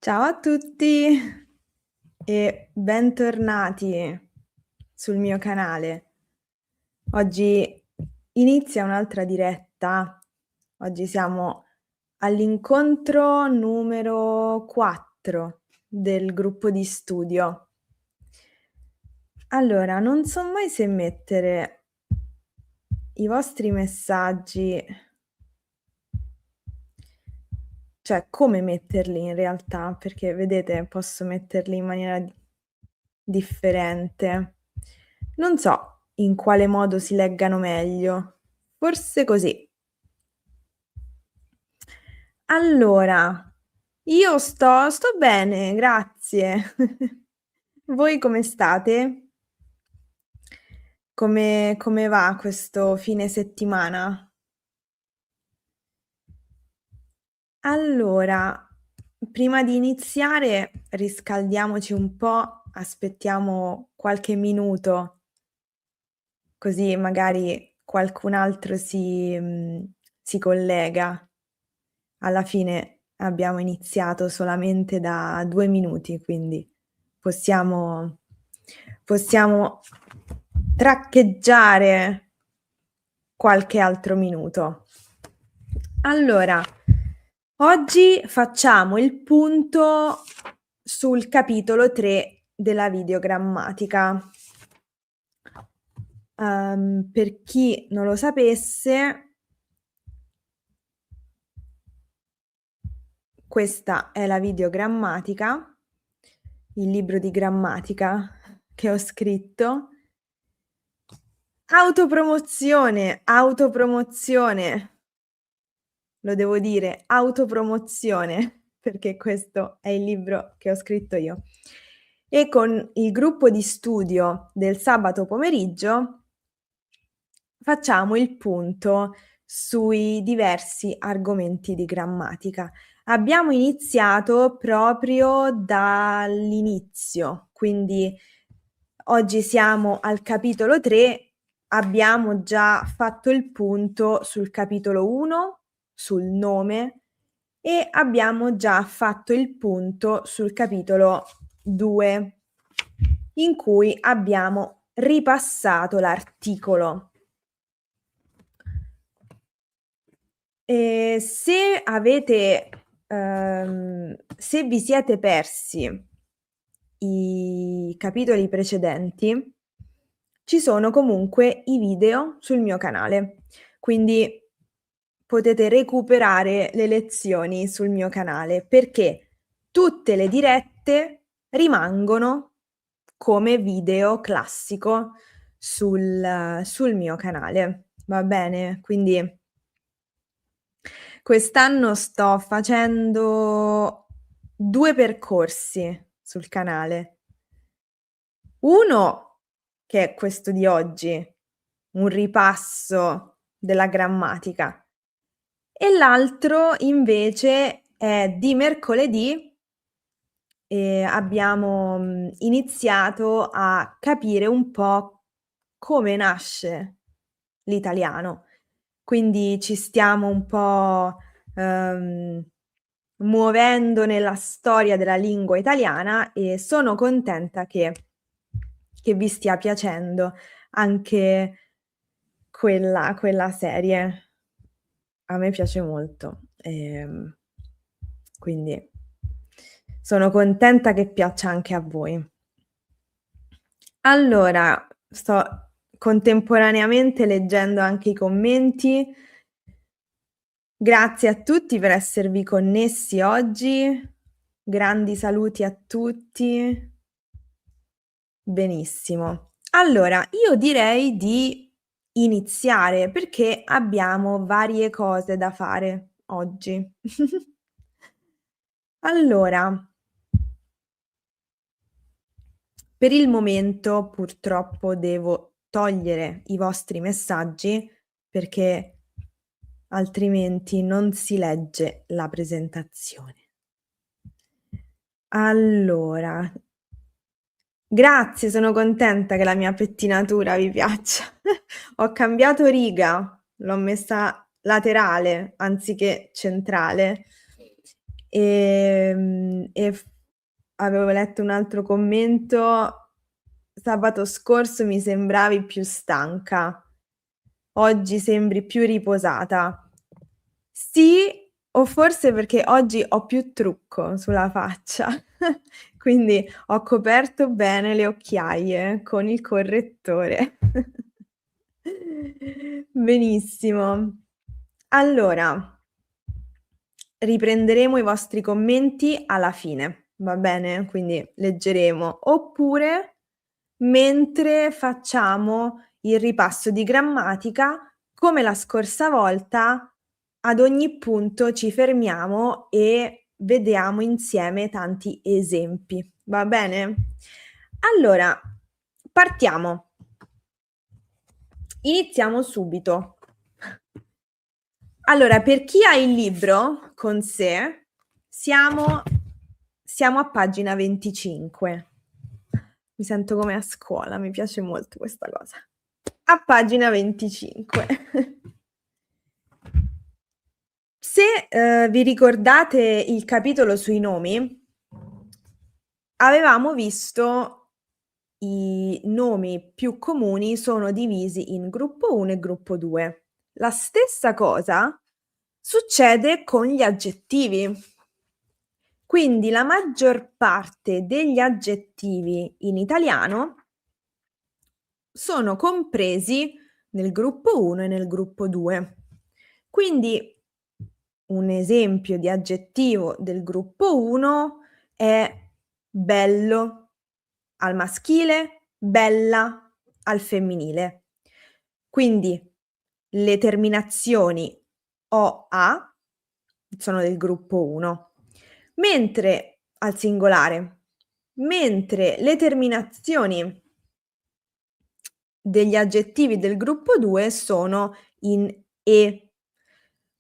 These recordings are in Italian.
Ciao a tutti e bentornati sul mio canale. Oggi inizia un'altra diretta. Oggi siamo all'incontro numero 4 del gruppo di studio. Allora, non so mai se mettere i vostri messaggi, cioè come metterli in realtà, perché vedete posso metterli in maniera differente. Non so in quale modo si leggano meglio. Forse così. Allora, io sto bene, grazie. Voi come state? Come va questo fine settimana? Allora, prima di iniziare riscaldiamoci un po', aspettiamo qualche minuto, così magari qualcun altro si collega. Alla fine abbiamo iniziato solamente da 2 minuti, quindi possiamo traccheggiare qualche altro minuto. Allora, oggi facciamo il punto sul capitolo 3 della videogrammatica. Per chi non lo sapesse, questa è la videogrammatica, il libro di grammatica che ho scritto. Autopromozione, lo devo dire, autopromozione, perché questo è il libro che ho scritto io. E con il gruppo di studio del sabato pomeriggio facciamo il punto sui diversi argomenti di grammatica. Abbiamo iniziato proprio dall'inizio, quindi oggi siamo al capitolo 3, abbiamo già fatto il punto sul capitolo 1, sul nome, e abbiamo già fatto il punto sul capitolo 2, in cui abbiamo ripassato l'articolo. Se avete se vi siete persi i capitoli precedenti, ci sono comunque i video sul mio canale, quindi potete recuperare le lezioni sul mio canale, perché tutte le dirette rimangono come video classico sul mio canale, va bene? Quindi quest'anno sto facendo 2 percorsi sul canale. Uno, che è questo di oggi, un ripasso della grammatica, e l'altro invece è di mercoledì e abbiamo, iniziato a capire un po' come nasce l'italiano. Quindi ci stiamo un po', muovendo nella storia della lingua italiana e sono contenta che vi stia piacendo anche quella serie. A me piace molto, quindi sono contenta che piaccia anche a voi. Allora, sto contemporaneamente leggendo anche i commenti. Grazie a tutti per esservi connessi oggi. Grandi saluti a tutti. Benissimo. Allora, io direi di iniziare perché abbiamo varie cose da fare oggi. Allora, per il momento purtroppo devo togliere i vostri messaggi perché altrimenti non si legge la presentazione. Allora, grazie, sono contenta che la mia pettinatura vi piaccia. Ho cambiato riga, l'ho messa laterale anziché centrale E avevo letto un altro commento: "Sabato scorso mi sembravi più stanca, oggi sembri più riposata". Sì, o forse perché oggi ho più trucco sulla faccia, quindi ho coperto bene le occhiaie con il correttore. Benissimo. Allora, riprenderemo i vostri commenti alla fine, va bene? Quindi leggeremo, oppure mentre facciamo il ripasso di grammatica, come la scorsa volta, ad ogni punto ci fermiamo e vediamo insieme tanti esempi, va bene? Allora, partiamo. Iniziamo subito. Allora, per chi ha il libro con sé, siamo a pagina 25. Mi sento come a scuola, mi piace molto questa cosa. A pagina 25. Se, vi ricordate il capitolo sui nomi, avevamo visto i nomi più comuni sono divisi in gruppo 1 e gruppo 2. La stessa cosa succede con gli aggettivi. Quindi la maggior parte degli aggettivi in italiano sono compresi nel gruppo 1 e nel gruppo 2. Quindi un esempio di aggettivo del gruppo 1 è bello al maschile, bella al femminile. Quindi le terminazioni OA sono del gruppo 1, mentre al singolare, mentre le terminazioni degli aggettivi del gruppo 2 sono in E.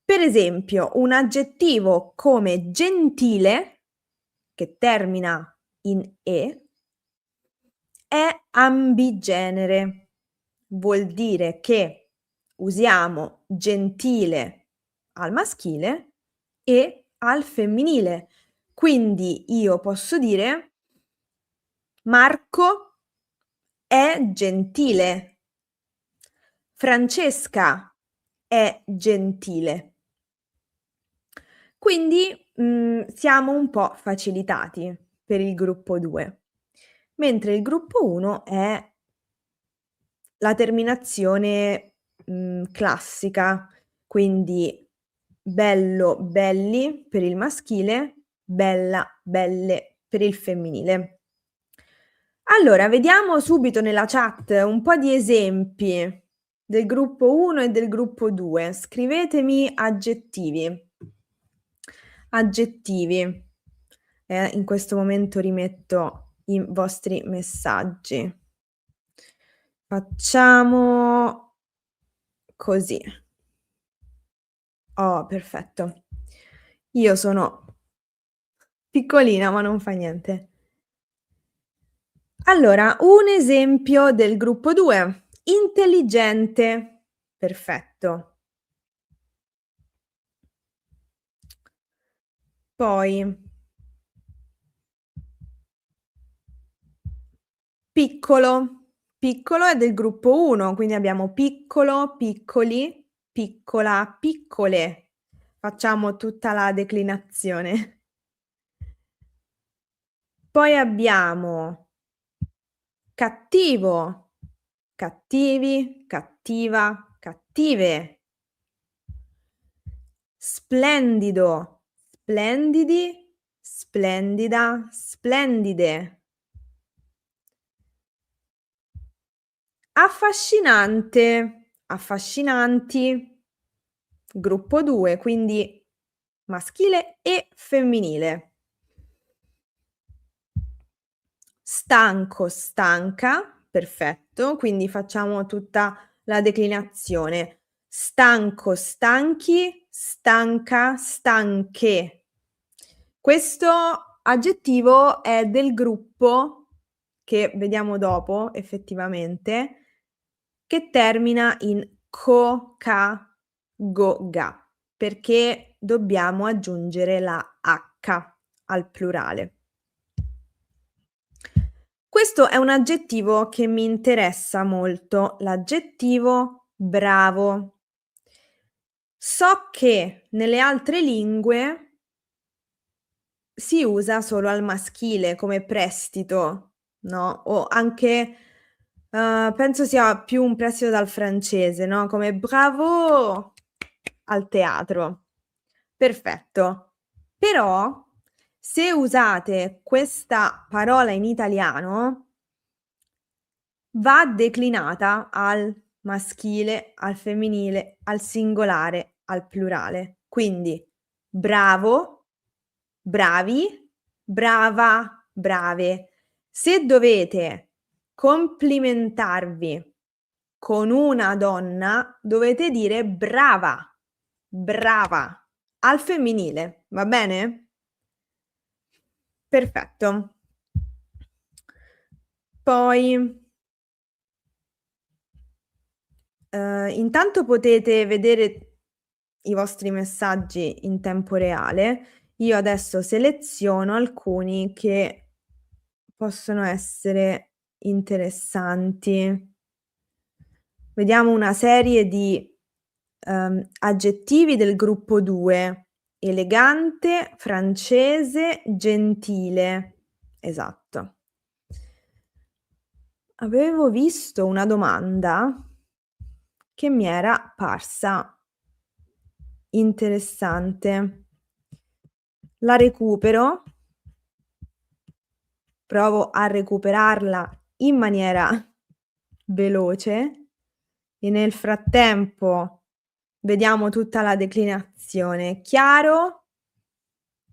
Per esempio, un aggettivo come gentile, che termina in E, è ambigenere. Vuol dire che usiamo gentile al maschile e al femminile. Quindi io posso dire: Marco è gentile. Francesca è gentile. Quindi, siamo un po' facilitati per il gruppo 2, mentre il gruppo 1 è la terminazione, classica, quindi bello, belli per il maschile, bella, belle per il femminile. Allora, vediamo subito nella chat un po' di esempi del gruppo 1 e del gruppo 2. Scrivetemi aggettivi. Aggettivi. In questo momento rimetto i vostri messaggi. Facciamo così. Oh, perfetto. Io sono piccolina, ma non fa niente. Allora, un esempio del gruppo 2: intelligente. Perfetto. Poi piccolo. Piccolo è del gruppo 1, quindi abbiamo piccolo, piccoli, piccola, piccole. Facciamo tutta la declinazione. Poi abbiamo cattivo, cattivi, cattiva, cattive. Splendido, splendidi, splendida, splendide. Affascinante, affascinanti, gruppo 2, quindi maschile e femminile. Stanco, stanca, perfetto, quindi facciamo tutta la declinazione. Stanco, stanchi, stanca, stanche. Questo aggettivo è del gruppo, che vediamo dopo effettivamente, che termina in co, ca, go, ga, perché dobbiamo aggiungere la H. H al plurale. Questo è un aggettivo che mi interessa molto, l'aggettivo bravo. So che nelle altre lingue si usa solo al maschile come prestito, no, o anche, penso sia più un prestito dal francese, no, come bravo al teatro. Perfetto. Però se usate questa parola in italiano va declinata al maschile, al femminile, al singolare, al plurale. Quindi bravo, bravi, brava, brave. Se dovete complimentarvi con una donna, dovete dire brava, brava, al femminile, va bene? Perfetto. Poi intanto potete vedere i vostri messaggi in tempo reale. Io adesso seleziono alcuni che possono essere interessanti. Vediamo una serie di, aggettivi del gruppo 2: elegante, francese, gentile. Esatto. Avevo visto una domanda che mi era parsa interessante. La recupero, provo a recuperarla in maniera veloce e nel frattempo vediamo tutta la declinazione. Chiaro,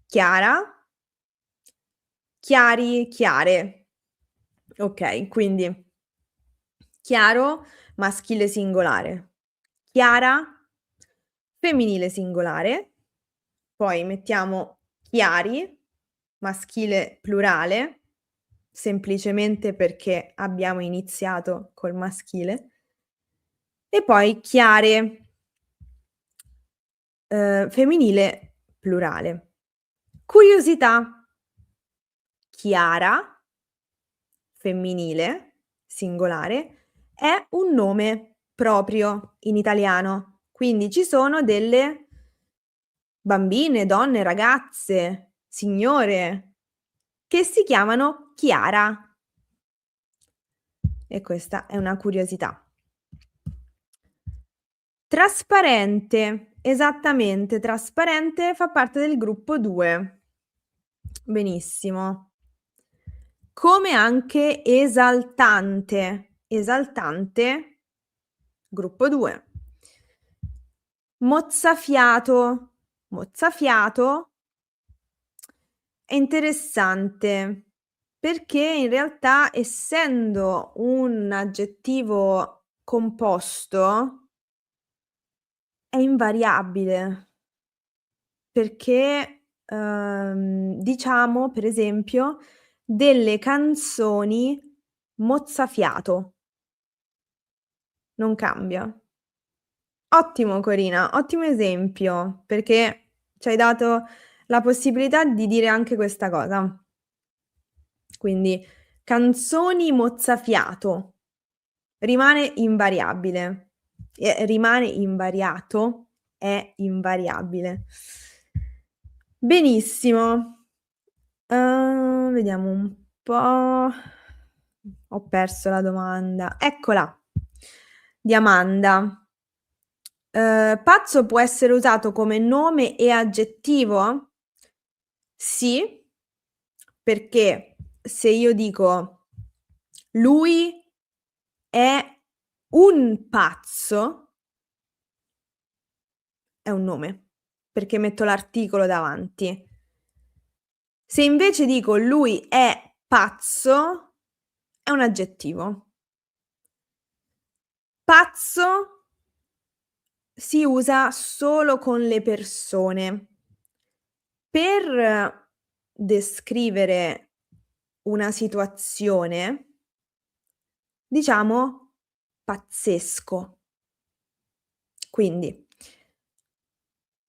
chiara, chiari, chiare. Okay, quindi chiaro, maschile singolare. Chiara, femminile singolare. Poi mettiamo chiari, maschile plurale, semplicemente perché abbiamo iniziato col maschile. E poi chiare, femminile plurale. Curiosità: Chiara, femminile, singolare, è un nome proprio in italiano, quindi ci sono delle bambine, donne, ragazze, signore che si chiamano Chiara. E questa è una curiosità. Trasparente, esattamente, trasparente fa parte del gruppo 2. Benissimo. Come anche esaltante, esaltante, gruppo 2. Mozzafiato, mozzafiato è interessante perché in realtà essendo un aggettivo composto è invariabile, perché, diciamo per esempio delle canzoni mozzafiato, non cambia. Ottimo Corina, ottimo esempio, perché ci hai dato la possibilità di dire anche questa cosa. Quindi canzoni mozzafiato rimane invariabile. Rimane invariato, è invariabile. Benissimo. Vediamo un po'. Ho perso la domanda. Eccola, di Amanda. Pazzo può essere usato come nome e aggettivo? Sì, perché se io dico: "Lui è un pazzo", è un nome, perché metto l'articolo davanti. Se invece dico: "Lui è pazzo", è un aggettivo. Pazzo si usa solo con le persone. Per descrivere una situazione, diciamo pazzesco. Quindi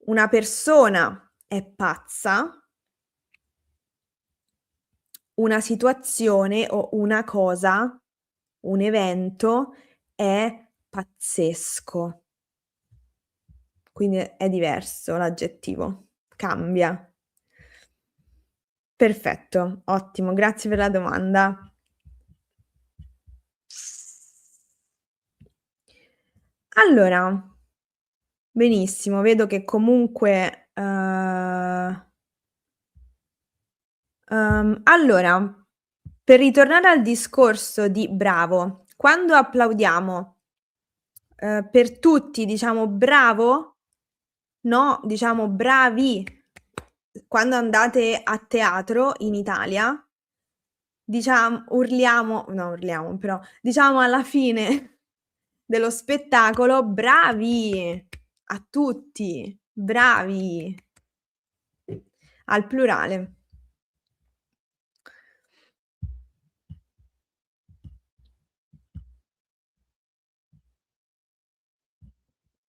una persona è pazza, una situazione o una cosa, un evento è pazzesco. Quindi è diverso l'aggettivo, cambia. Perfetto, ottimo, grazie per la domanda. Allora, benissimo, vedo che comunque, allora, per ritornare al discorso di bravo, quando applaudiamo, per tutti diciamo bravo? No, diciamo bravi. Quando andate a teatro in Italia, urliamo no urliamo, però diciamo alla fine dello spettacolo: "Bravi a tutti, bravi", al plurale.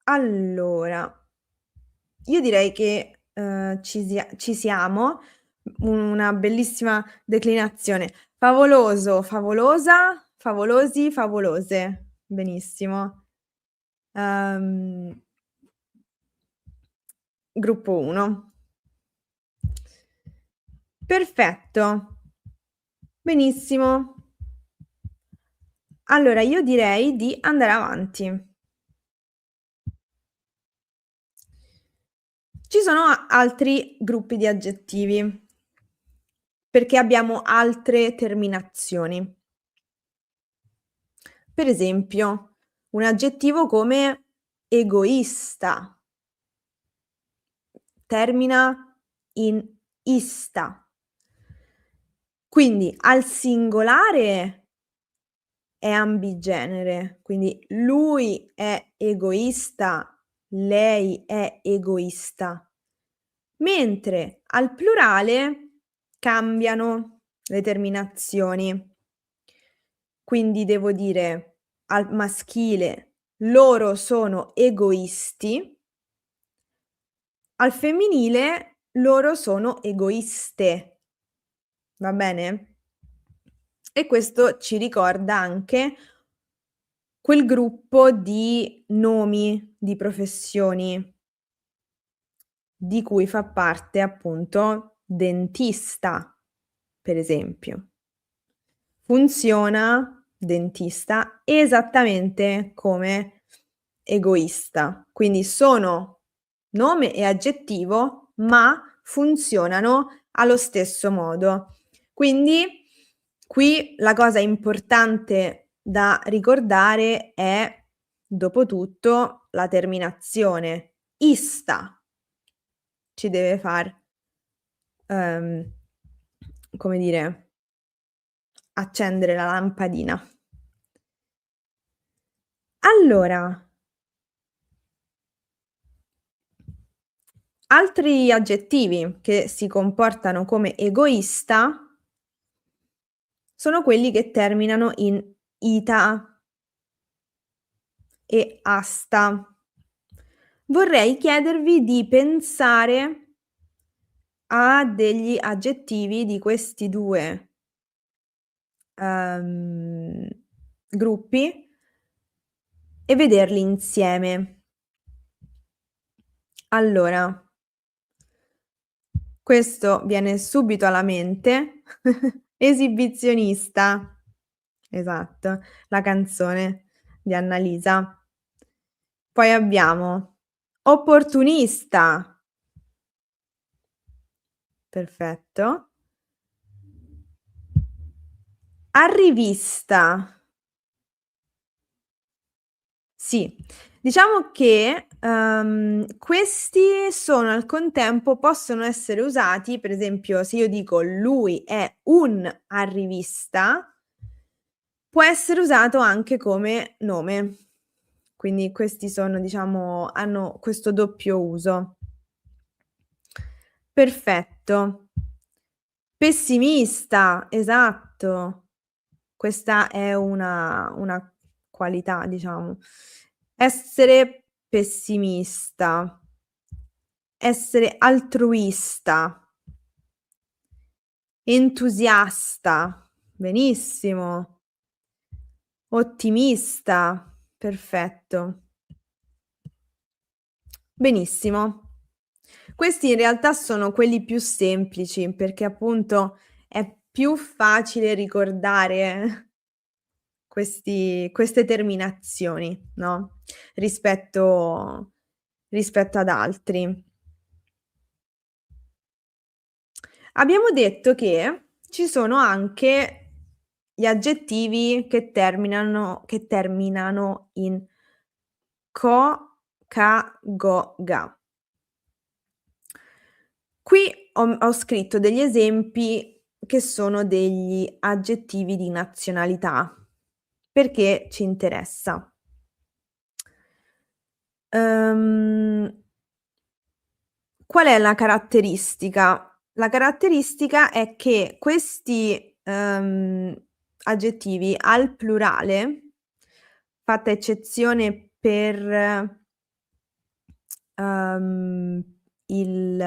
Allora, io direi che, ci siamo. Una bellissima declinazione. Favoloso, favolosa, favolosi, favolose. Benissimo. Uhm, gruppo 1. Perfetto. Benissimo. Allora io direi di andare avanti. Ci sono altri gruppi di aggettivi, perché abbiamo altre terminazioni. Per esempio, un aggettivo come egoista termina in "ista". Quindi al singolare è ambigenere, quindi lui è egoista, lei è egoista, mentre al plurale cambiano le terminazioni. Quindi devo dire al maschile: "Loro sono egoisti", al femminile: "Loro sono egoiste". Va bene? E questo ci ricorda anche quel gruppo di nomi di professioni di cui fa parte appunto dentista, per esempio. Funziona, dentista, esattamente come egoista. Quindi sono nome e aggettivo, ma funzionano allo stesso modo. Quindi qui la cosa importante da ricordare è, dopotutto, la terminazione. Ista ci deve far, ehm, come dire, accendere la lampadina. Allora, altri aggettivi che si comportano come egoista sono quelli che terminano in "ita" e "asta". Vorrei chiedervi di pensare a degli aggettivi di questi 2, ehm, gruppi e vederli insieme. Allora, questo viene subito alla mente. Esibizionista. Esatto, la canzone di Annalisa. Poi abbiamo opportunista. Perfetto. Arrivista. Sì, diciamo che, questi sono al contempo possono essere usati, per esempio, se io dico: "Lui è un arrivista", può essere usato anche come nome. Quindi questi sono diciamo hanno questo doppio uso. Perfetto. Pessimista, esatto. Questa è una qualità, diciamo. Essere pessimista, essere altruista. entusiasta, benissimo. Ottimista, perfetto. Benissimo. Questi in realtà sono quelli più semplici, perché appunto è più facile ricordare queste terminazioni, no, rispetto ad altri. Abbiamo detto che ci sono anche gli aggettivi che terminano in co, ca, go, ga. Qui ho scritto degli esempi che sono degli aggettivi di nazionalità, perché ci interessa. Qual è la caratteristica? La caratteristica è che questi, aggettivi al plurale, fatta eccezione per, uhm, il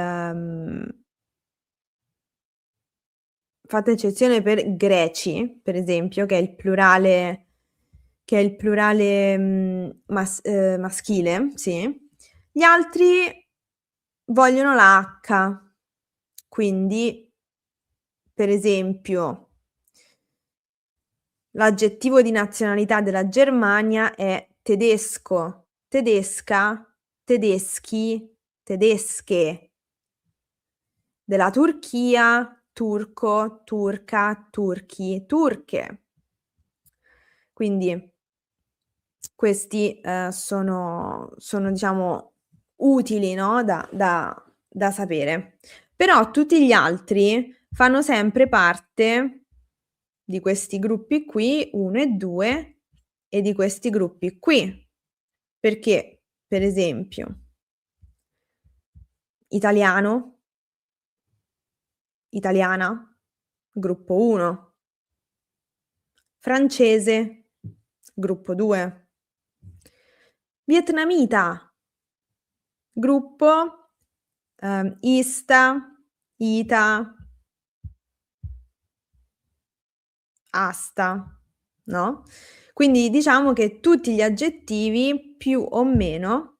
fatta eccezione per greci, per esempio, che è il plurale, maschile, sì, gli altri vogliono la H. Quindi, per esempio, l'aggettivo di nazionalità della Germania è tedesco, tedesca, tedeschi, tedesche. Della Turchia, turco, turca, turchi, turche. Quindi questi, sono diciamo utili, no, da sapere. Però tutti gli altri fanno sempre parte di questi gruppi qui, 1 e 2, e di questi gruppi qui. Perché, per esempio, italiano, italiana, gruppo 1. Francese, gruppo 2. Vietnamita, gruppo, ista, ita, asta, no, quindi diciamo che tutti gli aggettivi, più o meno,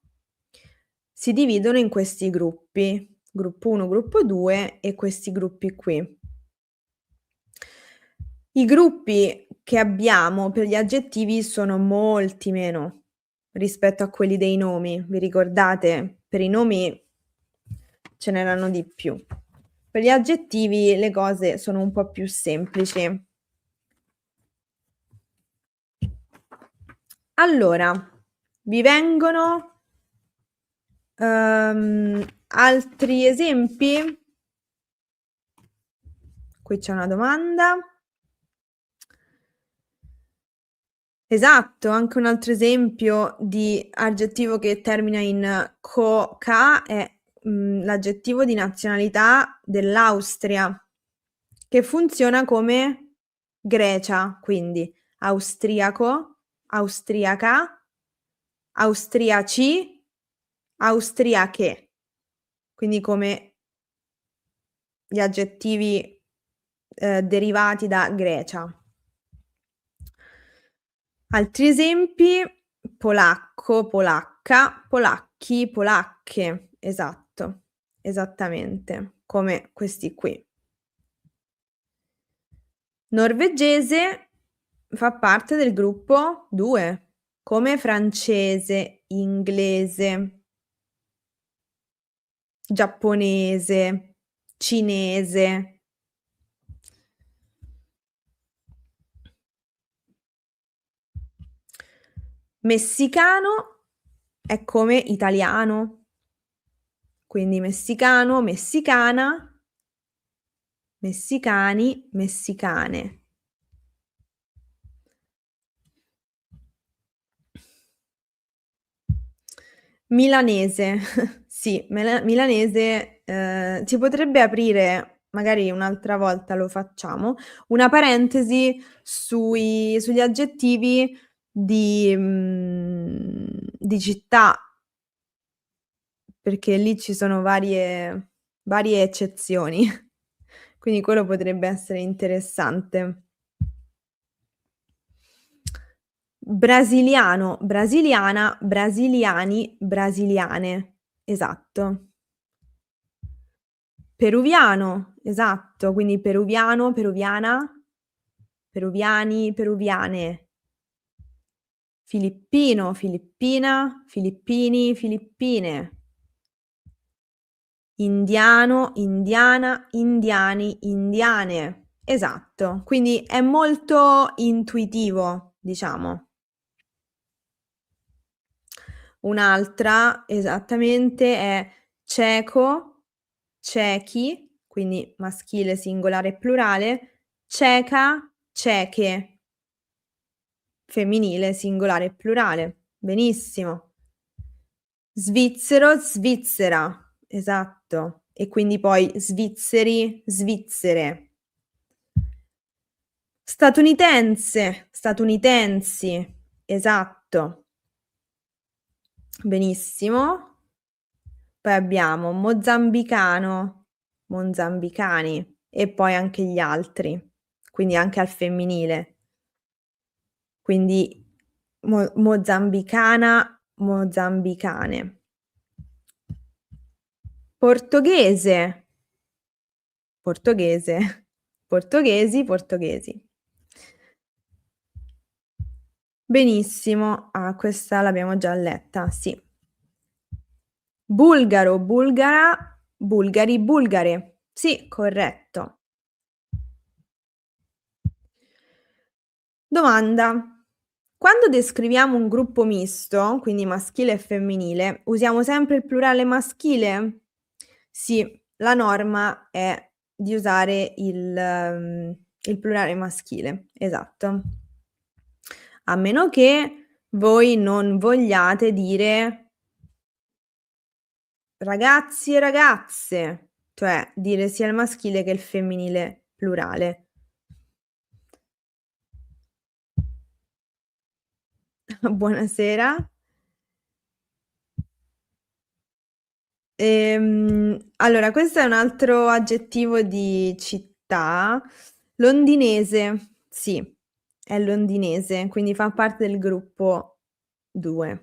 si dividono in questi gruppi: gruppo 1, gruppo 2 e questi gruppi qui. I gruppi che abbiamo per gli aggettivi sono molti meno rispetto a quelli dei nomi. Vi ricordate? Per i nomi ce n'erano di più. Per gli aggettivi le cose sono un po' più semplici. Allora, vi vengono, altri esempi? Qui c'è una domanda. Esatto, anche un altro esempio di aggettivo che termina in co, ca è, l'aggettivo di nazionalità dell'Austria, che funziona come Grecia, quindi austriaco, austriaca, austriaci, austriache, quindi come gli aggettivi, derivati da Grecia. Altri esempi: polacco, polacca, polacchi, polacche. Esatto, esattamente, come questi qui. Norvegese fa parte del gruppo 2, come francese, inglese, giapponese, cinese. Messicano è come italiano, quindi messicano, messicana, messicani, messicane. Milanese, sì, milanese, si potrebbe aprire, magari un'altra volta lo facciamo, una parentesi sugli aggettivi di città, perché lì ci sono varie eccezioni. Quindi quello potrebbe essere interessante. Brasiliano, brasiliana, brasiliani, brasiliane. Esatto. Peruviano, esatto, quindi peruviano, peruviana, peruviani, peruviane. Filippino, filippina, filippini, filippine. Indiano, indiana, indiani, indiane. Esatto, quindi è molto intuitivo, diciamo. Un'altra esattamente è ceco, cechi, quindi maschile, singolare e plurale, ceca, ceche, femminile, singolare e plurale. Benissimo. Svizzero, svizzera, esatto. E quindi poi svizzeri, svizzere. Statunitense, statunitensi, esatto. Benissimo. Poi abbiamo mozambicano, mozambicani e poi anche gli altri, quindi anche al femminile. Quindi mozambicana, mozambicane. Portoghese, portoghese, portoghesi, portoghesi. Benissimo, questa l'abbiamo già letta, sì. Bulgaro, bulgara, bulgari, bulgare. Sì, corretto. Domanda: quando descriviamo un gruppo misto, quindi maschile e femminile, usiamo sempre il plurale maschile? Sì, la norma è di usare il plurale maschile, esatto. A meno che voi non vogliate dire ragazzi e ragazze, cioè dire sia il maschile che il femminile plurale. Buonasera. Allora questo è un altro aggettivo di città. Londinese, sì, è londinese, quindi fa parte del gruppo 2.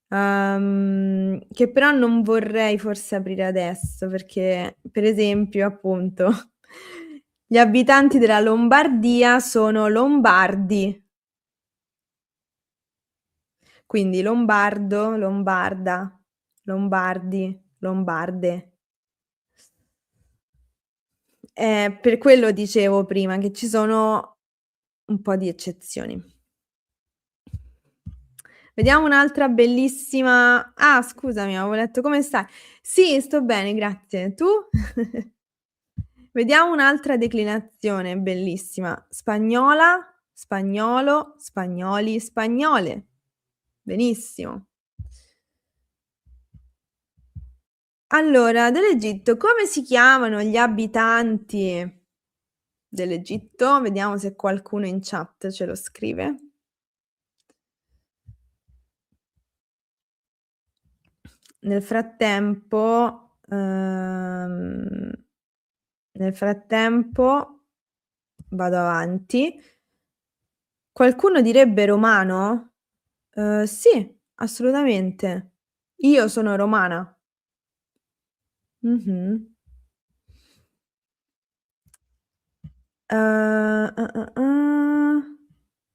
Che però non vorrei forse aprire adesso perché, per esempio, appunto, gli abitanti della Lombardia sono lombardi. Quindi lombardo, lombarda, lombardi, lombarde. Per quello dicevo prima che ci sono un po' di eccezioni. Vediamo un'altra bellissima scusami, avevo letto come stai? Sì, sto bene, grazie. Tu? Vediamo un'altra declinazione bellissima. Spagnola, spagnolo, spagnoli, spagnole. Benissimo. Allora, dell'Egitto, come si chiamano gli abitanti dell'Egitto? Vediamo se qualcuno in chat ce lo scrive. Nel frattempo vado avanti. Qualcuno direbbe romano? Sì, assolutamente. Io sono romana. Mh-mh.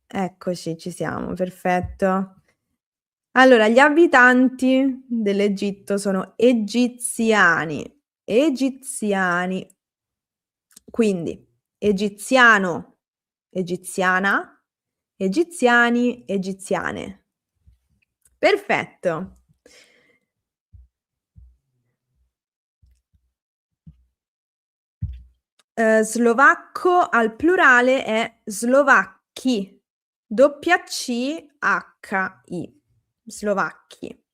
Eccoci, ci siamo, perfetto. Allora, gli abitanti dell'Egitto sono egiziani, egiziani. Quindi egiziano, egiziana, egiziani, egiziane. Perfetto. Slovacco al plurale è slovacchi, W-C-H-I, slovacchi.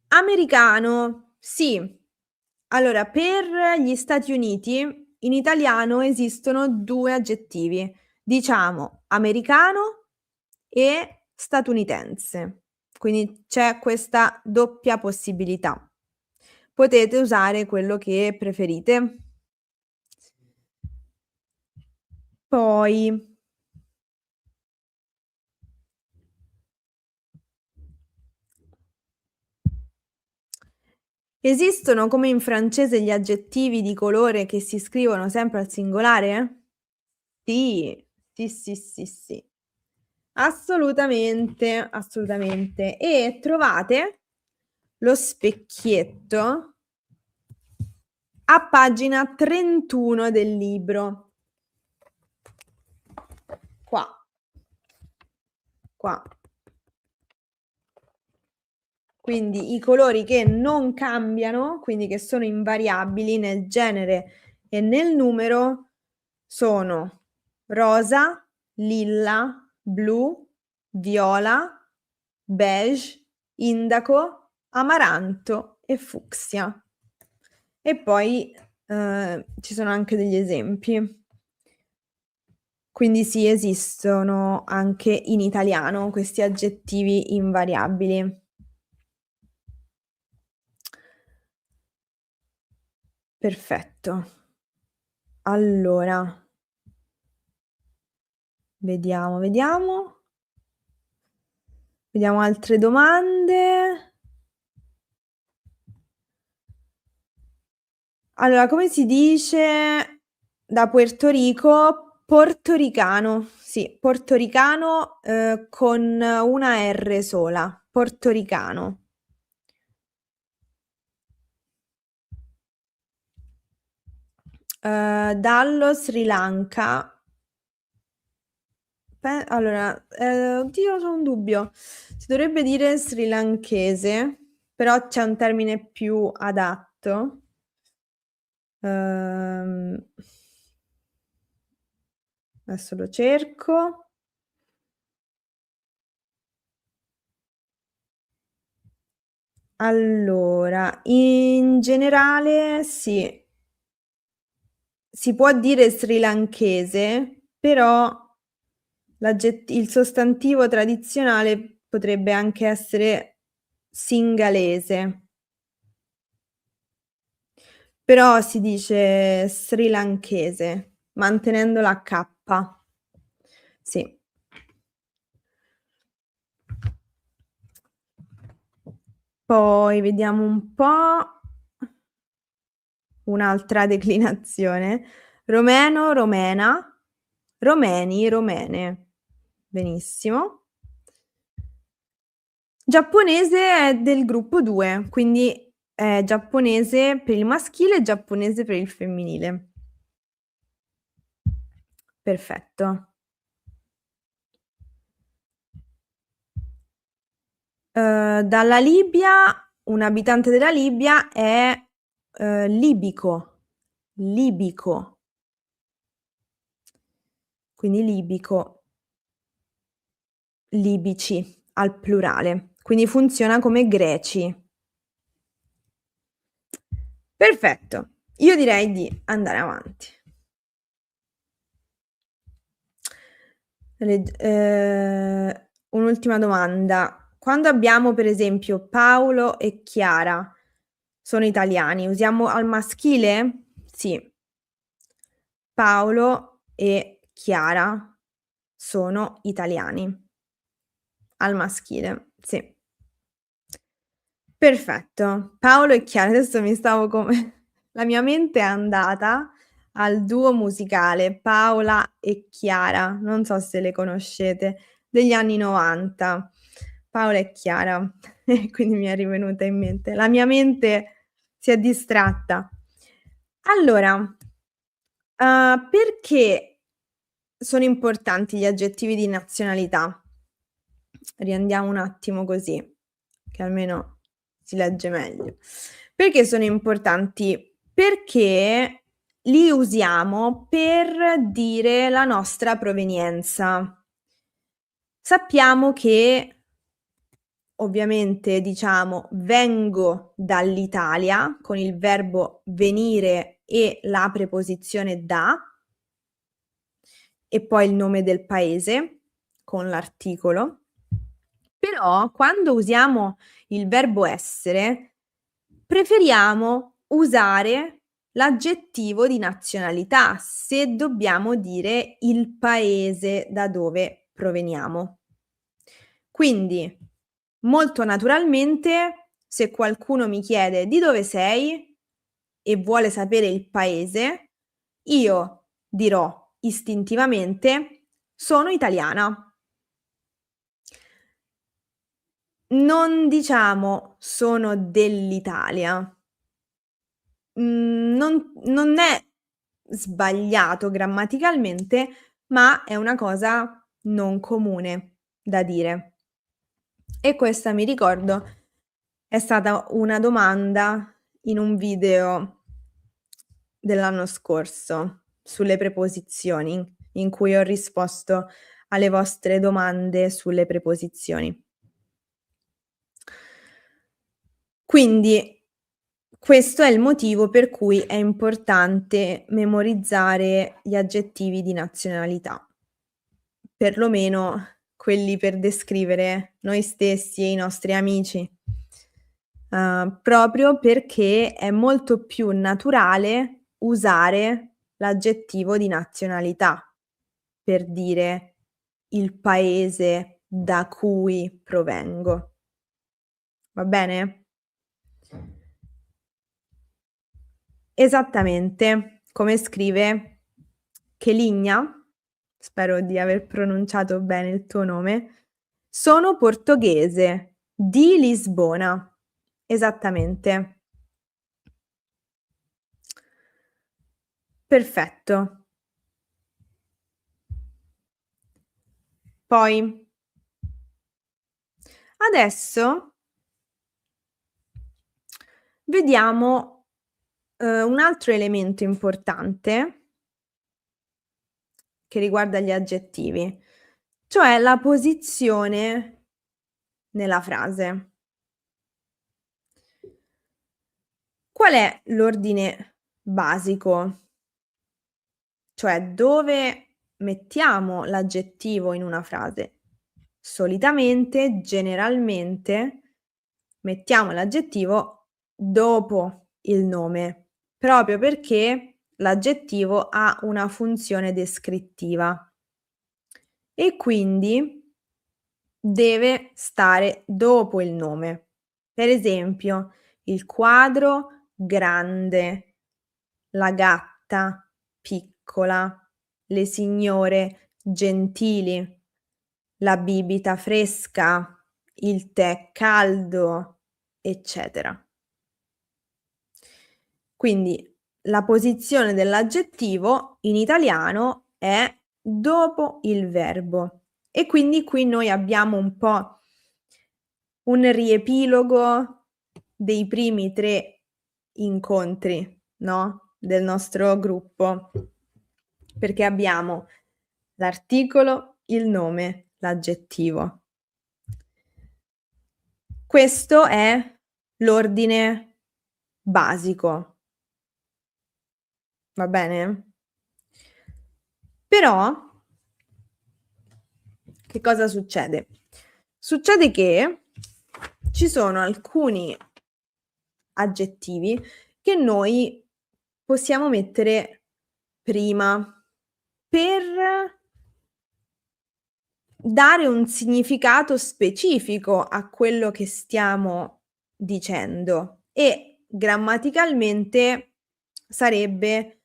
Americano, sì. Allora, per gli Stati Uniti in italiano esistono 2 aggettivi, diciamo americano e statunitense, quindi c'è questa doppia possibilità. potete usare quello che preferite. Poi esistono come in francese gli aggettivi di colore che si scrivono sempre al singolare? Sì, sì. Assolutamente, assolutamente. E trovate lo specchietto a pagina 31 del libro. Qua. Quindi i colori che non cambiano, quindi che sono invariabili nel genere e nel numero, sono rosa, lilla, blu, viola, beige, indaco, amaranto e fucsia. E poi ci sono anche degli esempi. Quindi sì, esistono anche in italiano questi aggettivi invariabili. Perfetto. Allora, vediamo. Vediamo altre domande. Allora, come si dice da Puerto Rico? Portoricano. Sì, portoricano, con una R sola. Portoricano. Dallo Sri Lanka. Allora, oddio, c'ho un dubbio. Si dovrebbe dire srilanchese, però c'è un termine più adatto. Adesso lo cerco. Allora, in generale sì, si può dire srilanchese, però il sostantivo tradizionale potrebbe anche essere singalese. Però si dice srilanchese, mantenendo la K. Sì. Poi vediamo un po'. Un'altra declinazione. Romeno, romena, romeni, romene. Benissimo. Giapponese è del gruppo 2, quindi è giapponese per il maschile e giapponese per il femminile. Perfetto. Dalla Libia, un abitante della Libia è libico. Libico. Quindi libico. Libici al plurale. Quindi funziona come greci. Perfetto. Io direi di andare avanti. Un'ultima domanda. Quando abbiamo per esempio Paolo e Chiara, sono italiani, usiamo al maschile? Sì. Paolo e Chiara sono italiani. Al maschile, sì. Perfetto. Paolo e Chiara, adesso mi stavo come la mia mente è andata al duo musicale Paola e Chiara, non so se le conoscete, degli anni '90. Paola e Chiara, e quindi mi è rivenuta in mente. La mia mente si è distratta. Allora, perché sono importanti gli aggettivi di nazionalità? Riandiamo un attimo così, che almeno si legge meglio. Perché sono importanti? Perché li usiamo per dire la nostra provenienza. Sappiamo che ovviamente diciamo vengo dall'Italia con il verbo venire e la preposizione da e poi il nome del paese con l'articolo. Però quando usiamo il verbo essere preferiamo usare l'aggettivo di nazionalità se dobbiamo dire il paese da dove proveniamo. Quindi, molto naturalmente, se qualcuno mi chiede: "Di dove sei?" e vuole sapere il paese, io dirò istintivamente: "Sono italiana." Non diciamo: "Sono dell'Italia." Non è sbagliato grammaticalmente, ma è una cosa non comune da dire. E questa mi ricordo è stata una domanda in un video dell'anno scorso sulle preposizioni, in cui ho risposto alle vostre domande sulle preposizioni. Quindi questo è il motivo per cui è importante memorizzare gli aggettivi di nazionalità, perlomeno quelli per descrivere noi stessi e i nostri amici, proprio perché è molto più naturale usare l'aggettivo di nazionalità per dire il paese da cui provengo. Va bene? Esattamente, come scrive Cheligna, spero di aver pronunciato bene il tuo nome, sono portoghese, di Lisbona. Esattamente. Perfetto. Poi adesso vediamo, un altro elemento importante che riguarda gli aggettivi, cioè la posizione nella frase. Qual è l'ordine basico? Cioè dove mettiamo l'aggettivo in una frase? Solitamente, generalmente, mettiamo l'aggettivo dopo il nome, proprio perché l'aggettivo ha una funzione descrittiva e quindi deve stare dopo il nome. Per esempio, il quadro grande, la gatta piccola, le signore gentili, la bibita fresca, il tè caldo, eccetera. Quindi la posizione dell'aggettivo in italiano è dopo il verbo e quindi qui noi abbiamo un po' un riepilogo dei primi 3 incontri, no, del nostro gruppo, perché abbiamo l'articolo, il nome, l'aggettivo. Questo è l'ordine basico. Va bene? Però che cosa succede? Succede che ci sono alcuni aggettivi che noi possiamo mettere prima per dare un significato specifico a quello che stiamo dicendo e grammaticalmente sarebbe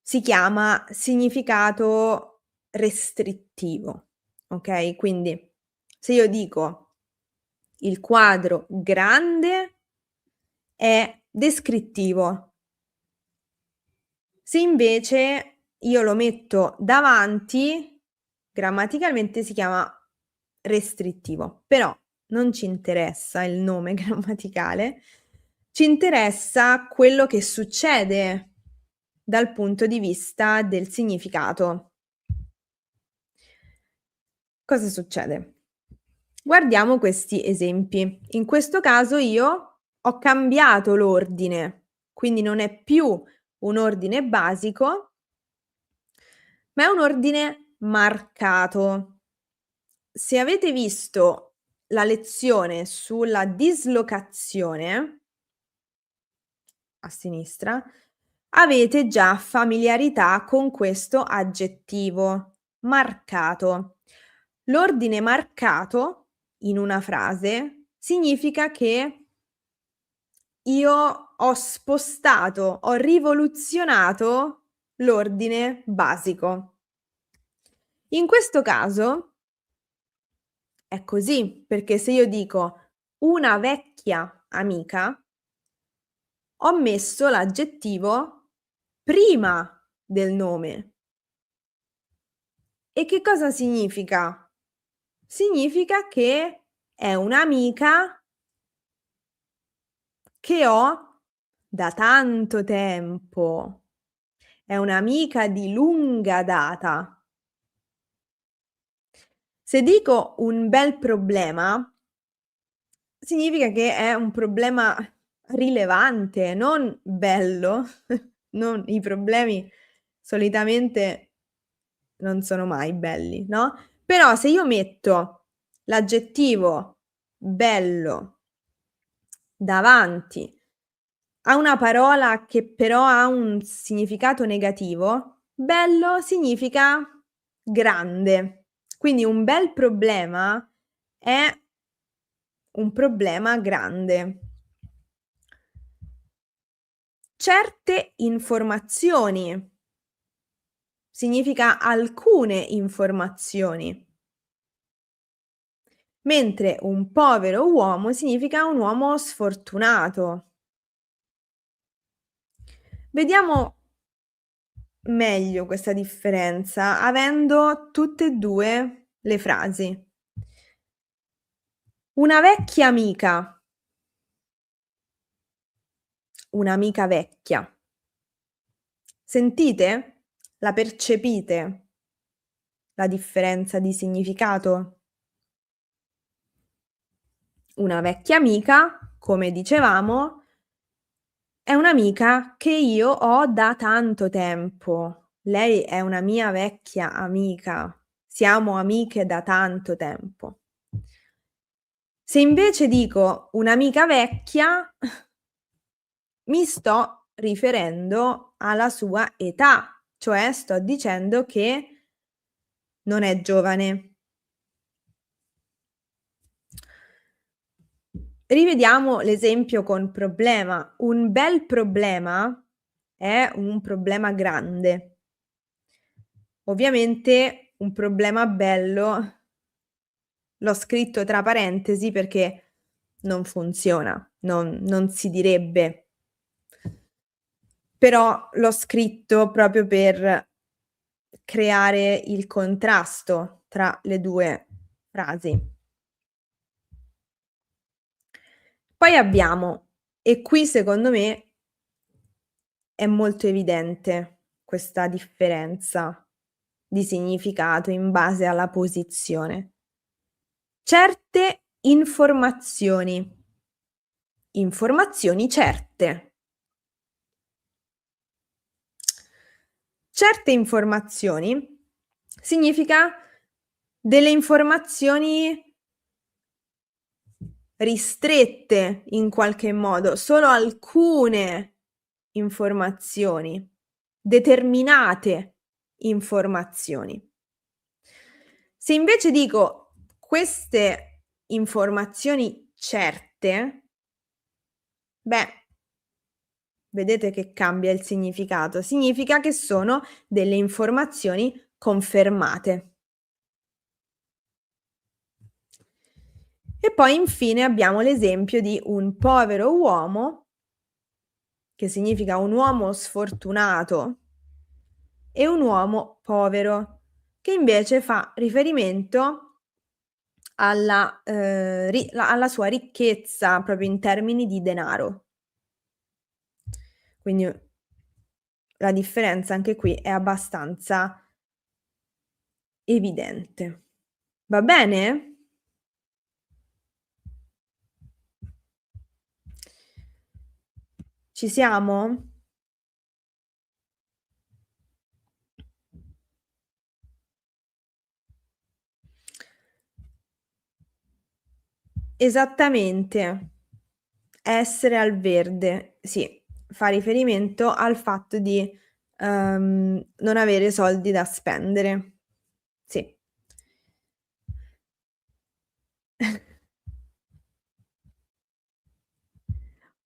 si chiama significato restrittivo, okay, quindi se io dico: "Il quadro grande" è descrittivo. Se invece io lo metto davanti, grammaticalmente si chiama restrittivo, però non ci interessa il nome grammaticale, ci interessa quello che succede dal punto di vista del significato. Cosa succede? Guardiamo questi esempi. In questo caso io ho cambiato l'ordine, quindi non è più un ordine basico, ma è un ordine marcato. Se avete visto la lezione sulla dislocazione, a sinistra, avete già familiarità con questo aggettivo, marcato. L'ordine marcato in una frase significa che io ho spostato, ho rivoluzionato l'ordine basico. In questo caso è così, perché se io dico una vecchia amica, ho messo l'aggettivo prima del nome. E che cosa significa? Significa che è un'amica che ho da tanto tempo. È un'amica di lunga data. Se dico un bel problema, significa che è un problema rilevante, non bello. Non i problemi solitamente non sono mai belli, no, però se io metto l'aggettivo bello davanti a una parola che però ha un significato negativo, bello significa grande. Quindi un bel problema è un problema grande. Certe informazioni significa alcune informazioni, mentre un povero uomo significa un uomo sfortunato. Vediamo meglio questa differenza avendo tutte e 2 le frasi. Una vecchia amica, un'amica vecchia. Sentite? La percepite? La differenza di significato? Una vecchia amica, come dicevamo, è un'amica che io ho da tanto tempo. Lei è una mia vecchia amica. Siamo amiche da tanto tempo. Se invece dico un'amica vecchia, mi sto riferendo alla sua età, cioè sto dicendo che non è giovane. Rivediamo l'esempio con problema. Un bel problema è un problema grande. Ovviamente un problema bello l'ho scritto tra parentesi perché non funziona, non si direbbe. Però l'ho scritto proprio per creare il contrasto tra le 2 frasi. Poi abbiamo e qui secondo me è molto evidente questa differenza di significato in base alla posizione. Certe informazioni. Informazioni certe. Certe informazioni significa delle informazioni ristrette in qualche modo, solo alcune informazioni, determinate informazioni. Se invece dico queste informazioni certe, beh, vedete che cambia il significato. Significa che sono delle informazioni confermate. E poi infine abbiamo l'esempio di un povero uomo, che significa un uomo sfortunato, e un uomo povero, che invece fa riferimento alla sua ricchezza proprio in termini di denaro. Quindi la differenza anche qui è abbastanza evidente. Va bene? Ci siamo? Esattamente. Essere al verde, sì. fa riferimento al fatto di, non avere soldi da spendere. Sì.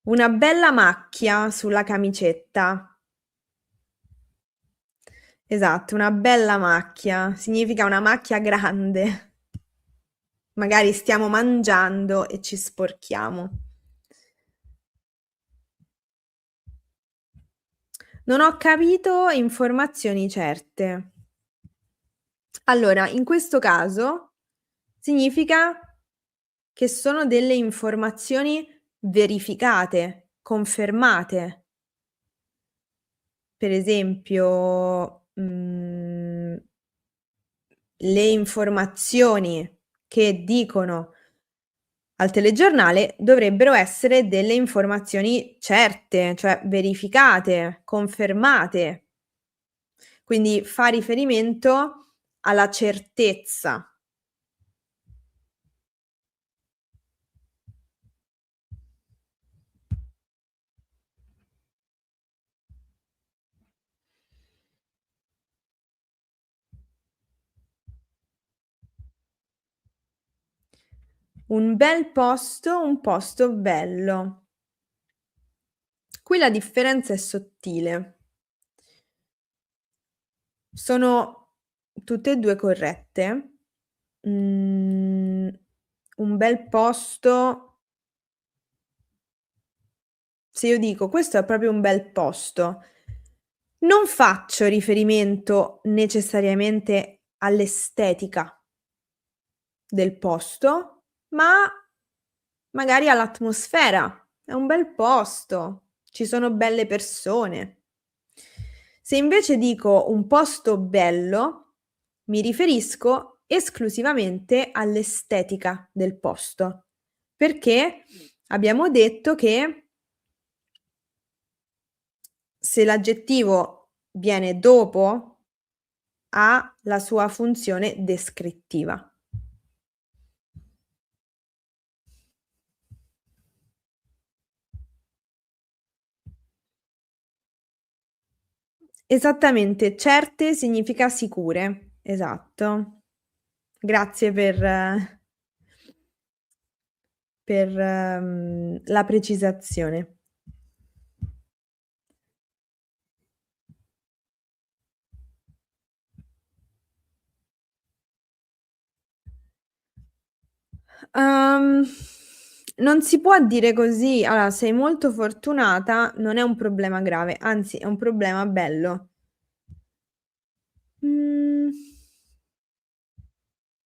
Una bella macchia sulla camicetta. Esatto, una bella macchia. Significa una macchia grande. Magari stiamo mangiando e ci sporchiamo. Non ho capito informazioni certe. Allora, in questo caso significa che sono delle informazioni verificate, confermate. Per esempio, le informazioni che dicono al telegiornale dovrebbero essere delle informazioni certe, cioè verificate, confermate. Quindi fa riferimento alla certezza. Un posto bello. Qui la differenza è sottile. Sono tutte e 2 corrette. Mhmm, un bel posto, se io dico: "Questo è proprio un bel posto", non faccio riferimento necessariamente all'estetica del posto, ma magari all'atmosfera. È un bel posto, ci sono belle persone. Se invece dico un posto bello, mi riferisco esclusivamente all'estetica del posto, perché abbiamo detto che se l'aggettivo viene dopo ha la sua funzione descrittiva. Esattamente, certe significa sicure, esatto. Grazie per la precisazione. Uhm, non si può dire così. Allora, sei molto fortunata non è un problema grave, anzi è un problema bello. Mhmm,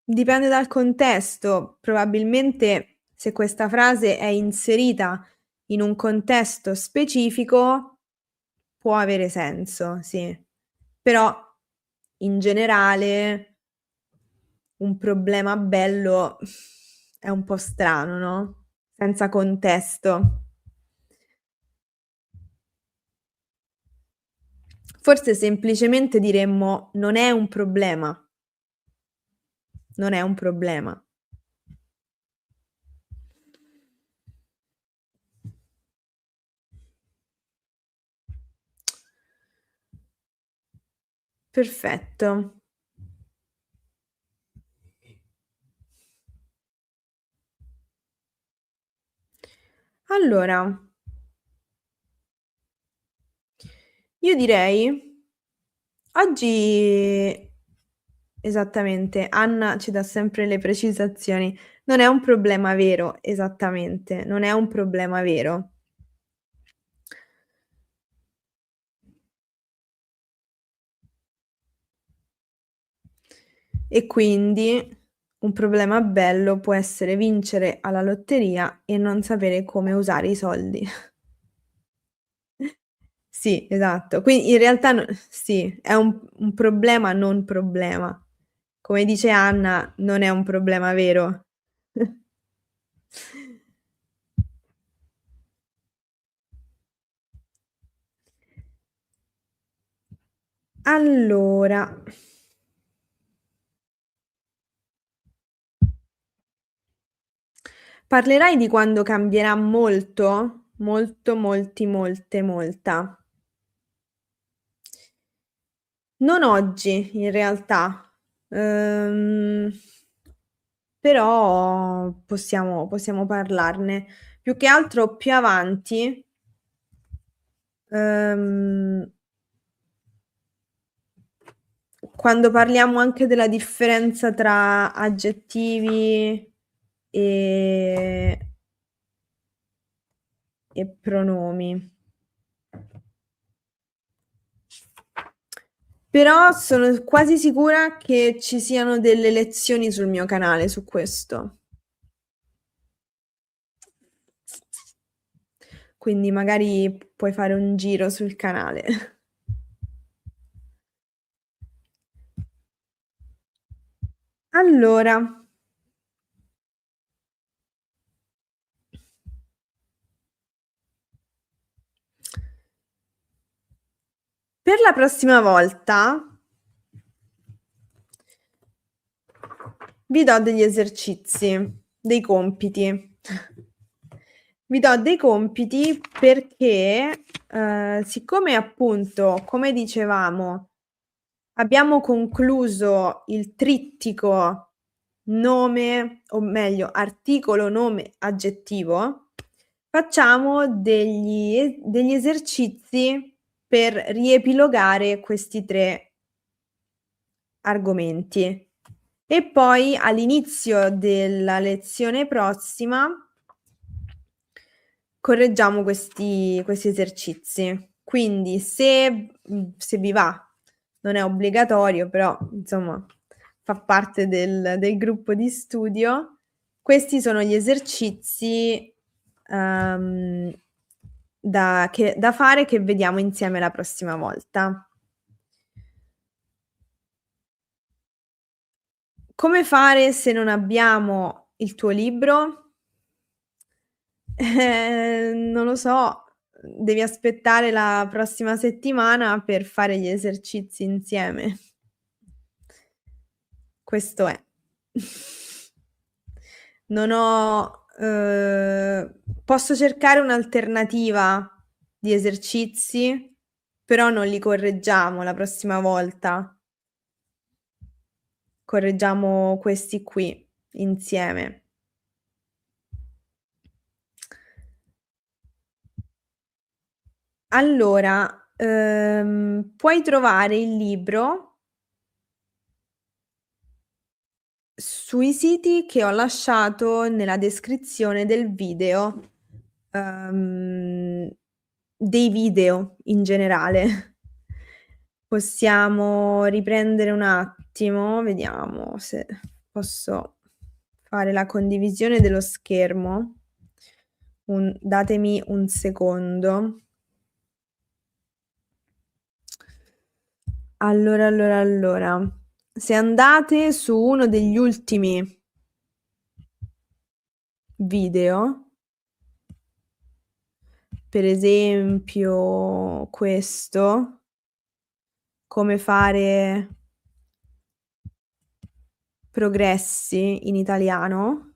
dipende dal contesto. Probabilmente se questa frase è inserita in un contesto specifico può avere senso, sì. Però in generale un problema bello è un po' strano, no, senza contesto. Forse semplicemente diremmo: "Non è un problema, non è un problema". Perfetto. Allora, io direi oggi esattamente, Anna ci dà sempre le precisazioni. Non è un problema vero, esattamente, non è un problema vero. E quindi un problema bello può essere vincere alla lotteria e non sapere come usare i soldi. Sì, esatto. Qui in realtà sì, è un problema non problema. Come dice Anna, non è un problema vero. Allora, parlerai di quando cambierà molto? molto, molti, molte, molta. Non oggi in realtà, uhm, però possiamo parlarne. Più che altro più avanti, uhm, quando parliamo anche della differenza tra aggettivi e e pronomi. Però sono quasi sicura che ci siano delle lezioni sul mio canale su questo. Quindi magari puoi fare un giro sul canale. Allora, per la prossima volta vi do degli esercizi, dei compiti. Vi do dei compiti perché, siccome appunto, come dicevamo, abbiamo concluso il trittico nome, o meglio articolo, nome, aggettivo, facciamo degli esercizi per riepilogare questi 3 argomenti. E poi all'inizio della lezione prossima correggiamo questi esercizi. Quindi se vi va, non è obbligatorio, però insomma fa parte del gruppo di studio, questi sono gli esercizi, uhm, da fare, che vediamo insieme la prossima volta. Come fare se non abbiamo il tuo libro? Non lo so, devi aspettare la prossima settimana per fare gli esercizi insieme. Questo è. Non ho posso cercare un'alternativa di esercizi, però non li correggiamo la prossima volta. Correggiamo questi qui insieme. Allora, puoi trovare il libro sui siti che ho lasciato nella descrizione del video, uhm, dei video in generale. Possiamo riprendere un attimo, vediamo se posso fare la condivisione dello schermo. Datemi un secondo. Allora, se andate su uno degli ultimi video, per esempio questo, come fare progressi in italiano.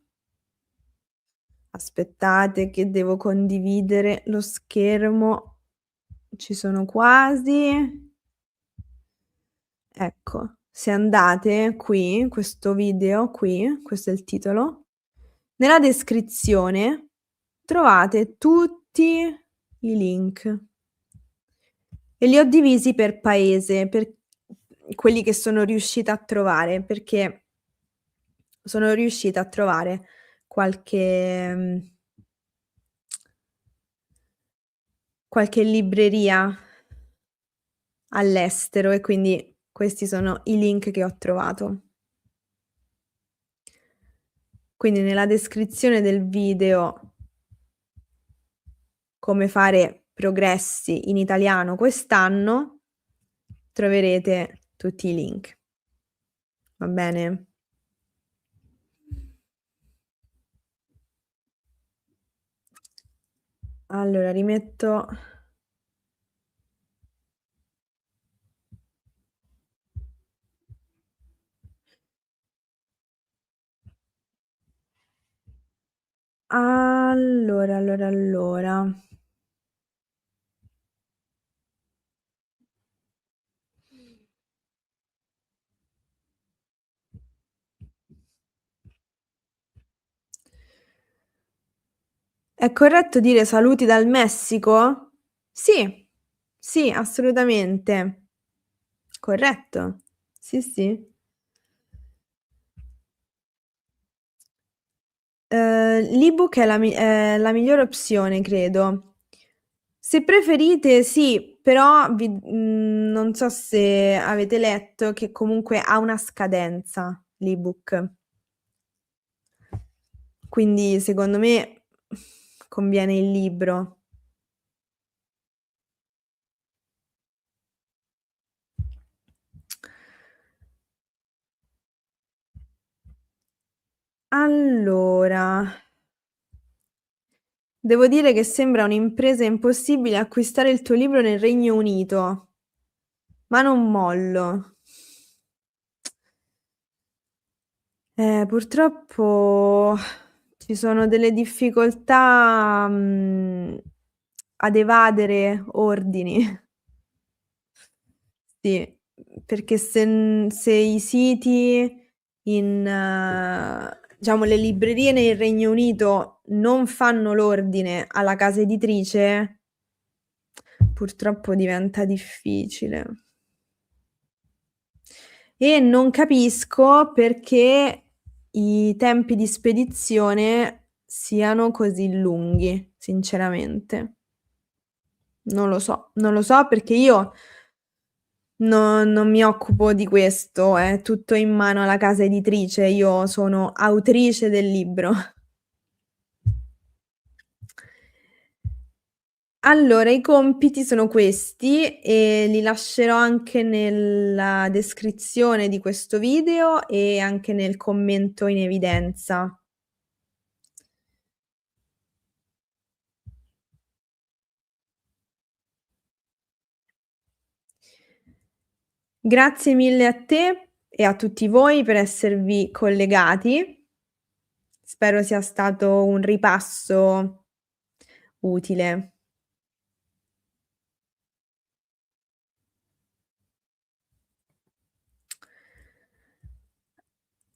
Aspettate che devo condividere lo schermo. Ci sono quasi. Ecco, se andate qui, questo video qui, questo è il titolo, nella descrizione trovate tutti i link e li ho divisi per paese, per quelli che sono riuscita a trovare, perché sono riuscita a trovare qualche libreria all'estero e quindi questi sono i link che ho trovato. Quindi nella descrizione del video come fare progressi in italiano quest'anno, troverete tutti i link. Va bene? Allora rimetto allora. È corretto dire saluti dal Messico? Sì, sì, assolutamente. Corretto. Sì, sì. L'ebook è la migliore opzione credo. Se preferite sì, però non so se avete letto che comunque ha una scadenza l'ebook. Quindi secondo me conviene il libro. Allora, devo dire che sembra un'impresa impossibile acquistare il tuo libro nel Regno Unito, ma non mollo. Purtroppo ci sono delle difficoltà, ad evadere ordini. Sì, perché se i siti in diciamo le librerie nel Regno Unito non fanno l'ordine alla casa editrice, purtroppo diventa difficile. E non capisco perché i tempi di spedizione siano così lunghi, sinceramente. Non lo so perché io non mi occupo di questo, è tutto in mano alla casa editrice, io sono autrice del libro. Allora, i compiti sono questi e li lascerò anche nella descrizione di questo video e anche nel commento in evidenza. Grazie mille a te e a tutti voi per esservi collegati. Spero sia stato un ripasso utile.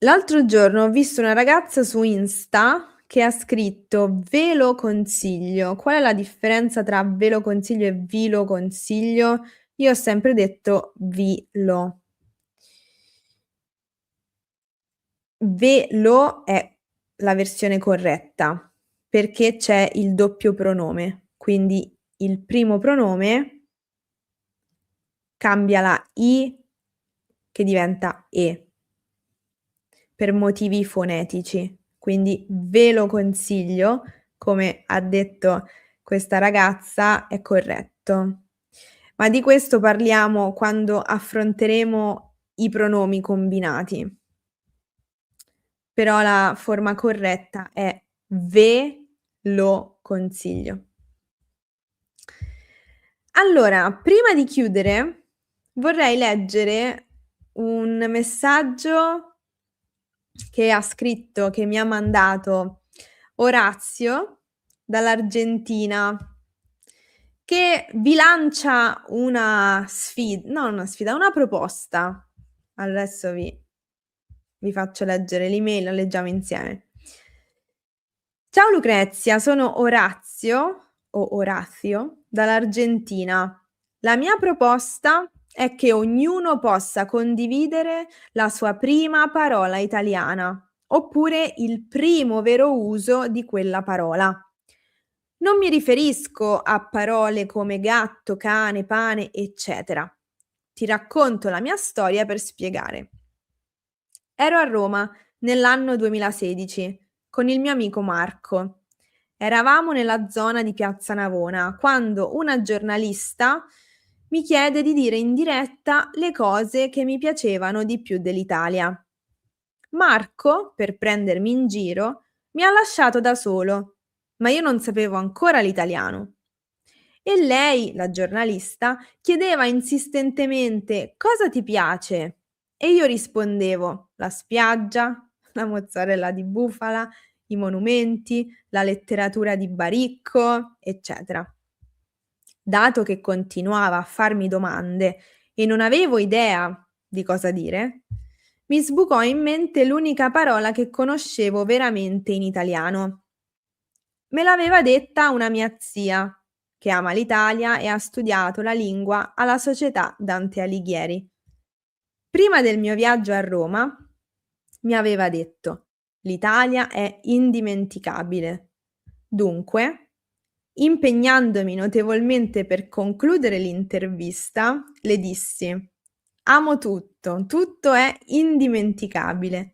L'altro giorno ho visto una ragazza su Insta che ha scritto: "Ve lo consiglio". Qual è la differenza tra ve lo consiglio e vi lo consiglio? Io ho sempre detto vi lo. Ve lo è la versione corretta, perché c'è il doppio pronome, quindi il primo pronome cambia la "i" che diventa "e", per motivi fonetici. Quindi ve lo consiglio, come ha detto questa ragazza, è corretto. Ma di questo parliamo quando affronteremo i pronomi combinati. Però la forma corretta è ve lo consiglio. Allora, prima di chiudere vorrei leggere un messaggio che mi ha mandato Orazio dall'Argentina, che vi lancia una proposta. Adesso vi faccio leggere l'email, la leggiamo insieme. Ciao Lucrezia, sono Orazio o Orazio dall'Argentina. La mia proposta è che ognuno possa condividere la sua prima parola italiana, oppure il primo vero uso di quella parola. Non mi riferisco a parole come gatto, cane, pane, eccetera. Ti racconto la mia storia per spiegare. Ero a Roma nell'anno 2016 con il mio amico Marco. Eravamo nella zona di Piazza Navona quando una giornalista mi chiede di dire in diretta le cose che mi piacevano di più dell'Italia. Marco, per prendermi in giro, mi ha lasciato da solo, ma io non sapevo ancora l'italiano. E lei, la giornalista, chiedeva insistentemente cosa ti piace? E io rispondevo la spiaggia, la mozzarella di bufala, i monumenti, la letteratura di Baricco, eccetera. Dato che continuava a farmi domande e non avevo idea di cosa dire, mi sbucò in mente l'unica parola che conoscevo veramente in italiano. Me l'aveva detta una mia zia, che ama l'Italia e ha studiato la lingua alla Società Dante Alighieri. Prima del mio viaggio a Roma mi aveva detto: "L'Italia è indimenticabile". Dunque, impegnandomi notevolmente per concludere l'intervista, le dissi: "Amo tutto, tutto è indimenticabile".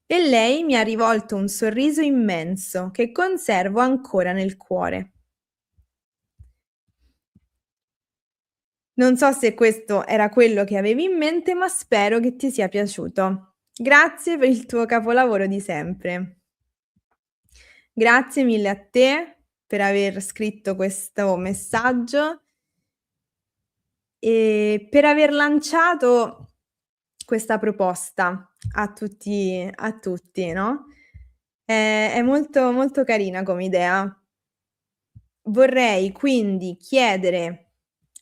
E lei mi ha rivolto un sorriso immenso che conservo ancora nel cuore. Non so se questo era quello che avevi in mente, ma spero che ti sia piaciuto. Grazie per il tuo capolavoro di sempre. Grazie mille a te per aver scritto questo messaggio e per aver lanciato questa proposta a tutti, no, è molto, molto carina come idea. Vorrei quindi chiedere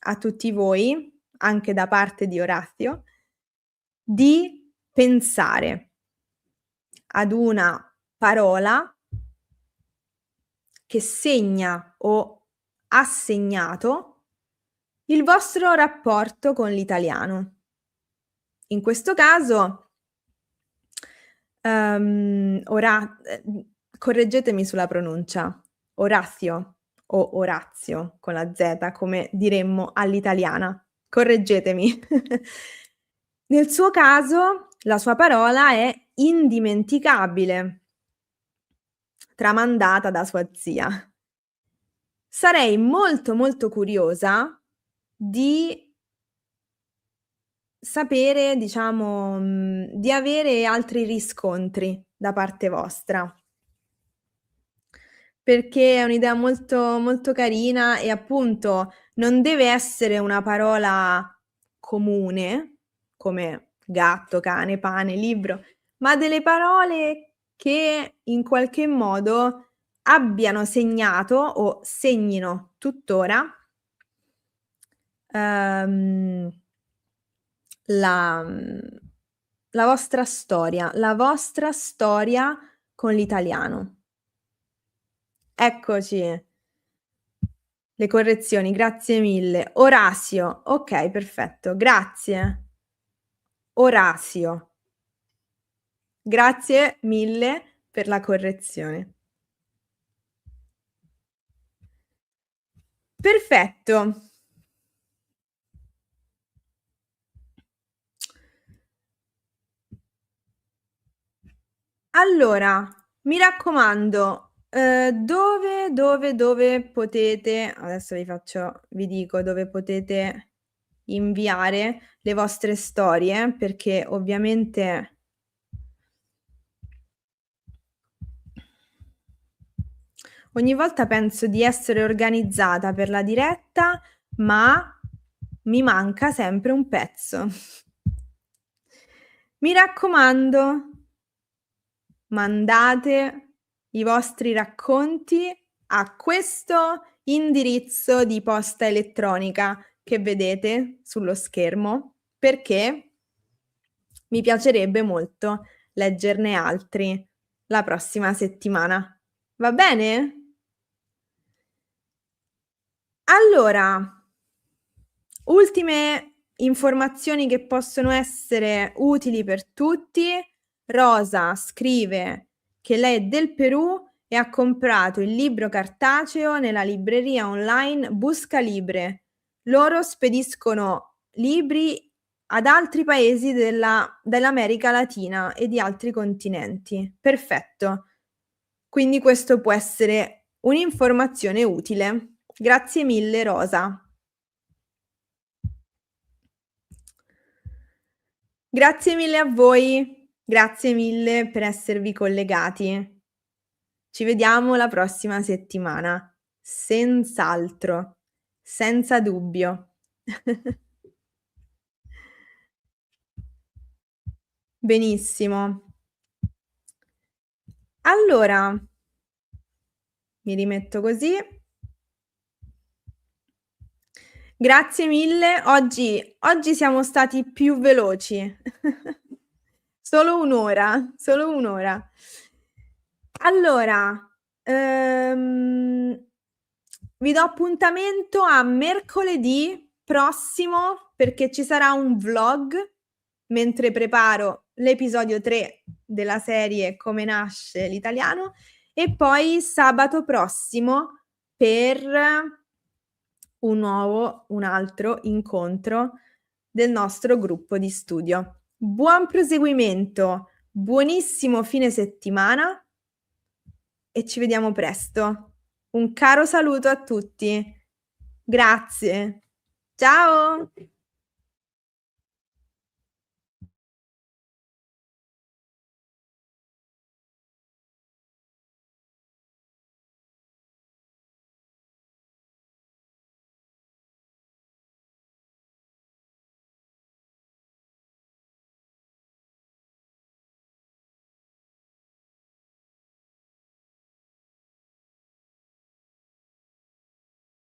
a tutti voi, anche da parte di Orazio, di pensare ad una parola che segna o ha segnato il vostro rapporto con l'italiano. In questo caso, correggetemi sulla pronuncia, Orazio o Orazio con la Z, come diremmo all'italiana. Correggetemi. Nel suo caso, la sua parola è indimenticabile, tramandata da sua zia. Sarei molto, molto curiosa di sapere, diciamo, di avere altri riscontri da parte vostra. Perché è un'idea molto, molto carina e appunto non deve essere una parola comune, come gatto, cane, pane, libro, ma delle parole che in qualche modo abbiano segnato o segnino tuttora, ehm, la la vostra storia con l'italiano. Eccoci. Le correzioni, grazie mille. Orasio, okay, perfetto, grazie. Orasio. Grazie mille per la correzione. Perfetto. Allora, mi raccomando, dove potete adesso vi dico dove potete inviare le vostre storie, perché ovviamente ogni volta penso di essere organizzata per la diretta, ma mi manca sempre un pezzo. Mi raccomando, mandate i vostri racconti a questo indirizzo di posta elettronica che vedete sullo schermo, perché mi piacerebbe molto leggerne altri la prossima settimana. Va bene? Allora, ultime informazioni che possono essere utili per tutti. Rosa scrive che lei è del Perù e ha comprato il libro cartaceo nella libreria online Buscalibre. Loro spediscono libri ad altri paesi dell'America Latina e di altri continenti. Perfetto. Quindi questo può essere un'informazione utile. Grazie mille Rosa. Grazie mille a voi, grazie mille per esservi collegati. Ci vediamo la prossima settimana, senz'altro, senza dubbio. Benissimo. Allora, mi rimetto così. Grazie mille. Oggi siamo stati più veloci. Solo 1 ora, solo 1 ora. Allora, Vi do appuntamento a mercoledì prossimo perché ci sarà un vlog mentre preparo l'episodio 3 della serie Come nasce l'italiano e poi sabato prossimo per un altro incontro del nostro gruppo di studio. Buon proseguimento, buonissimo fine settimana e ci vediamo presto. Un caro saluto a tutti. Grazie. Ciao!